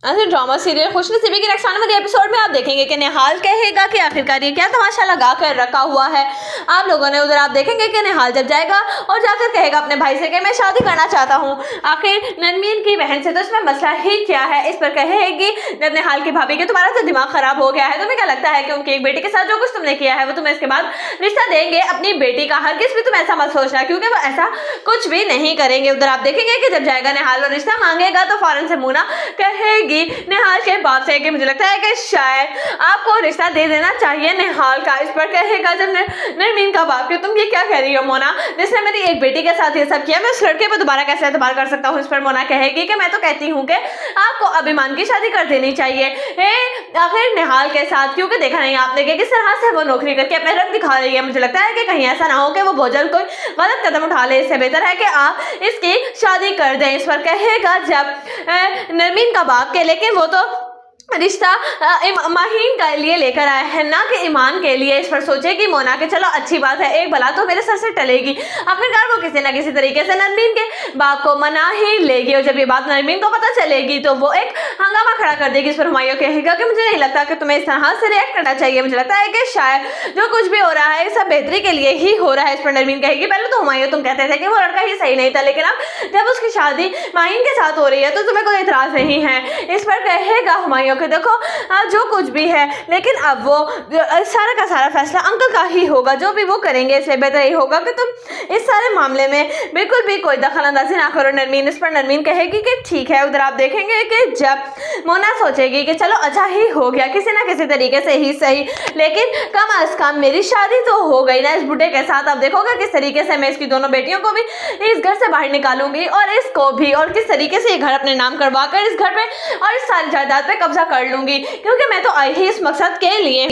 Drama serial खुशनसीबी की next आने वाले एपिसोड में आप देखेंगे कि निहाल कहेगा कि आखिरकार ये क्या तमाशा लगा कर रखा हुआ है आप लोगों ने। उधर आप देखेंगे कि निहाल जब जाएगा और जाकर कहेगा अपने भाई से कि मैं शादी करना चाहता हूँ। आखिर नरमीन की बहन से तो इसमें मसला ही क्या है। इस पर कहेगी जब निहाल की भाभी के तुम्हारा तो दिमाग खराब हो गया है, तुम्हें क्या लगता है कि उनकी एक बेटी के साथ जो कुछ तुमने किया है वो तुम्हें इसके बाद रिश्ता देंगे अपनी बेटी का। हरगिज़ भी तुम ऐसा मत सोचना क्योंकि वो ऐसा कुछ भी नहीं करेंगे। उधर आप देखेंगे कि जब जाएगा निहाल और रिश्ता मांगेगा तो फौरन से मोना कहेगी निहाल के बाप से कि मुझे लगता है कि शायद आपको रिश्ता दे देना चाहिए निहाल का। इस पर कहेगा जब नरमीन का बाप कि तुम ये क्या कह रही हो मोना, जिसने मेरी एक बेटी के साथ ये सब किया, मैं उस लड़के पर दोबारा कैसे एतबार कर सकता हूँ। इस पर मोना कहेगी कि मैं तो कहती हूँ कि आपको अभिमान की शादी कर देनी चाहिए आखिर निहाल के साथ, क्योंकि देखा नहीं आपने कि किस तरह से वो नौकरी करके अपने रंग दिखा रही है। मुझे लगता है कि कहीं ऐसा ना हो कि वो बहुत जल्द कोई गलत कदम उठा ले, इससे बेहतर है कि आप इसकी शादी कर दें। इस पर कहेगा जब नरमीन का बाप के, लेकिन वो तो रिश्ता माहीन के लिए लेकर आया है ना कि ईमान के लिए। इस पर सोचेगी मोना कि चलो अच्छी बात है, एक भला तो मेरे सर से टलेगी। आखिरकार वो किसी ना किसी तरीके से नरमीन के बाप को मना ही लेगी और जब ये बात नरमीन को पता चलेगी तो वो एक हंगामा खड़ा कर देगी। इस पर हुमायूं कहेगा कि मुझे नहीं लगता कि तुम्हें इस तरह से रिएक्ट करना चाहिए, मुझे लगता है कि शायद जो कुछ भी हो रहा है सब बेहतरी के लिए ही हो रहा है। इस पर नरमीन कहेगी पहले तो हुमायूं तुम कहते थे कि वो लड़का ही सही नहीं था, लेकिन अब जब उसकी शादी माहीन के साथ हो रही है तो तुम्हें कोई इतराज नहीं है। इस पर कहेगा हुमायूं कि देखो जो कुछ भी है, लेकिन अब वो सारा का सारा फैसला अंकल का ही होगा, जो भी वो करेंगे इससे बेहतर ही होगा कि तुम इस सारे मामले में बिल्कुल भी कोई दखल अंदाजी ना करो नरमीन। इस पर नरमीन कहेगी कि ठीक है। उधर आप देखेंगे कि जब मोना सोचेगी कि चलो अच्छा ही हो गया किसी ना किसी तरीके से ही सही, लेकिन कम अज कम मेरी शादी तो हो गई ना इस बुढ़े के साथ। अब देखोगे किस तरीके से मैं इसकी दोनों बेटियों को भी इस घर से बाहर निकालूंगी और इसको भी, और किस तरीके से ये घर अपने नाम करवा कर इस घर पे और इस सारी जायदाद पे कब्जा कर लूंगी, क्योंकि मैं तो आई ही इस मकसद के लिए।